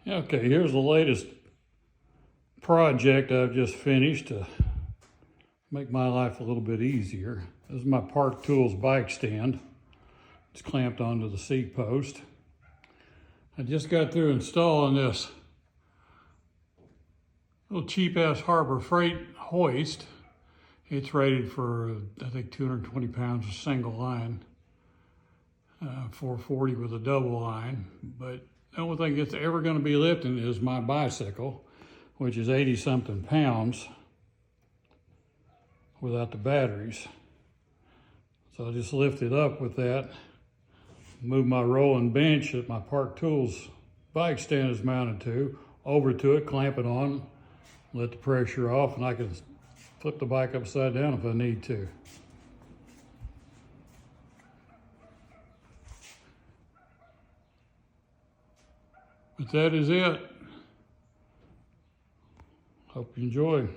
Okay, here's the latest project I've just finished to make my life a little bit easier. This is my Park Tools bike stand. It's clamped onto the seat post. I just got through installing this little cheap-ass Harbor Freight hoist. It's rated for, I think, 220 pounds a single line, 440 with a double line. But the only thing that's ever going to be lifting is my bicycle, which is 80-something pounds without the batteries. So I just lift it up with that, move my rolling bench that my Park Tools bike stand is mounted to, over to it, clamp it on, let the pressure off, and I can flip the bike upside down if I need to. But that is it. Hope you enjoy.